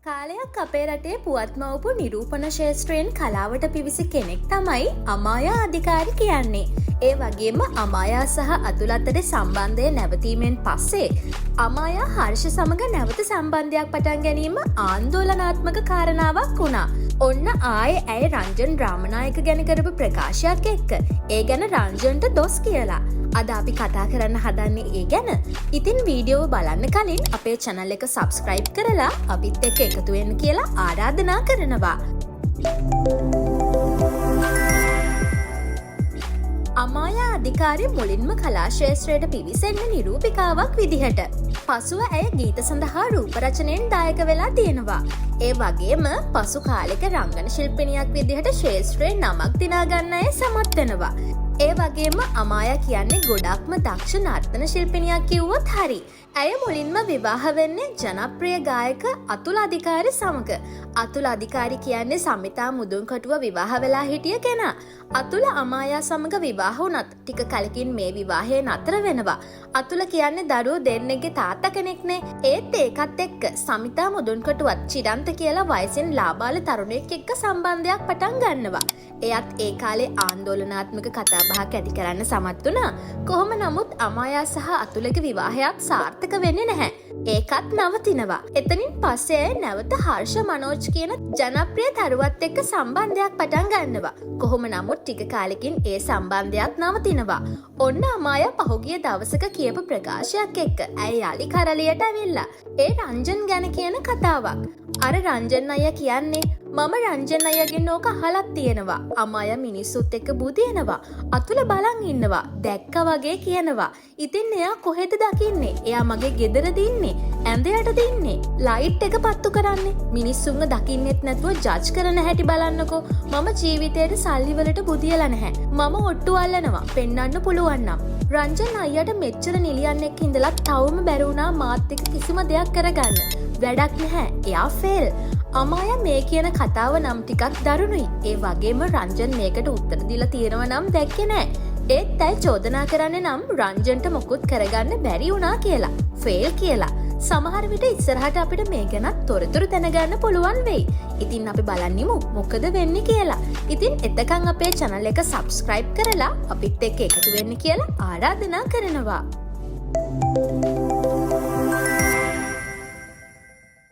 කාලයක් අපේ රටේ පුවත්මවපු නිරූපණ ශේෂත්‍රයෙන් කලාවට පිවිසි කෙනෙක් තමයි අමායා අධිකාරි කියන්නේ. ඒ වගේම අමායා සහ අතුල අතරේ සම්බන්ධය නැවතීමෙන් පස්සේ අමායා හර්ෂ සමග නැවත සම්බන්ධයක් පටන් ගැනීම ආන්දෝලනාත්මක කාරණාවක් වුණා. ඔන්න ආයේ ඇය රංජන් රාමනායක ගැන කරපු ප්‍රකාශයක් එක්ක ඒ ගැන රංජන්ට දොස් කියලා. අද අපි කතා කරන්න හදන්නේ ඒ ගැන. ඉතින් වීඩියෝව බලන්න කලින් අපේ channel එක subscribe කරලා අපිත් එක්ක එකතු වෙන්න කියලා ආරාධනා කරනවා. අමායා අධිකාරි මුලින්ම කලා ශේෂ්ත්‍රයට පිවිසෙන්න නිරූපිකාවක් විදිහට. පසුව ඇය ගීත සඳහා රූප රචනයෙන් දායක වෙලා තියෙනවා. ඒ වගේම පසු කාලෙක රංගන ශිල්පිනියක් විදිහට ශේෂ්ත්‍රයේ නමක් දිනාගන්න අය සමත් වෙනවා. ඒ වගේම අමායා කියන්නේ ගොඩක්ම දක්ෂ නර්තන ශිල්පිනියක් කිව්වොත් හරි. ඇය මුලින්ම විවාහ වෙන්නේ ජනප්‍රිය ගායක අතුල අධිකාරි සමග. අතුල අධිකාරි කියන්නේ සමිතා මුදුන්කටුව විවාහ වෙලා හිටිය කෙනා. අතුල අමායා සමග විවාහ වුණත් ටික කලකින් මේ විවාහය නතර වෙනවා. අතුල කියන්නේ දරුවෝ දෙන්නෙක්ගේ තාත්තා කෙනෙක්නේ. ඒත් ඒකත් එක්ක සමිතා මුදුන්කටුවත් චිරන්ත කියලා වයසින් ලාබාල තරුණයෙක් එක්ක සම්බන්ධයක් පටන් ගන්නවා. එයත් ඒ කාලේ ආන්දෝලනාත්මක කතාබහක් ඇති කරන්න සමත් වුණා. කොහොම නමුත් අමායා සහ අතුලගේ විවාහයත් සාර්ථක වෙන්නේ නැහැ. ඒකත් නවතිනවා. එතනින් පස්සේ ඇය නැවත හර්ෂ මනෝජ් කියන ජනප්‍රිය තරුවත් එක්ක සම්බන්ධයක් පටන් ගන්නවා. කොහොම නමුත් ටික කාලෙකින් ඒ සම්බන්ධයත් නවතිනවා. ඔන්න අමායා පහුගිය දවසක කියපු ප්‍රකාශයක් එක්ක ඇය යලි කරලියට ඇවිල්ලා. ඒ රංජන් ගැන කියන කතාවක්. අර රංජන් අයියා කියන්නේ මම රංජන් අයියාගෙන් ඕක අහලත් තියෙනවා. අමායා මිනිස්සුත් එක්ක බුදිනවා. අතුල බලන් ඉන්නවා. දැක්කා වගේ කියනවා. ඉතින් එයා කොහෙද දකින්නේ? එයා මගේ ගෙදරද ඉන්නේ? ඇඳයටද ඉන්නේ? ලයිට් එක පත්තු කරන්නේ. මිනිස්සුන්ව දකින්නෙත් නැතුව ජජ් කරන හැටි බලන්නකෝ. මම ජීවිතේට සල්ලි වලට බුදියලා නැහැ. මම ඔට්ටු අල්ලනවා. පෙන්වන්න පුළුවන් නම්. රංජන් අයියාට මෙච්චර නිලියන් එක්ක ඉඳලා තවම බැරි වුණා මාත් එක්ක කිසිම දෙයක් කරගන්න. වැඩක් නැහැ. එයා ෆේල්. අමායා මේ කියන කතාව නම් ටිකක් දරුණුයි. ඒ වගේම රංජන් මේකට උත්තර දීලා තියෙනවා නම් දැක්කේ නෑ. ඒත් ඇයි චෝදනා කරන්නේ නම් රංජන්ට මොකුත් කරගන්න බැරි වුණා කියලා. ෆේල් කියලා. සමහර විට ඉස්සරහට අපිට මේ ගැනත් තොරතුරු දැනගන්න පුළුවන් වෙයි. ඉතින් අපි බලන්නිමු මොකද වෙන්නේ කියලා. ඉතින් එතකන් අපේ channel එක subscribe කරලා අපිත් එක්ක එකතු වෙන්න කියලා ආරාධනා කරනවා.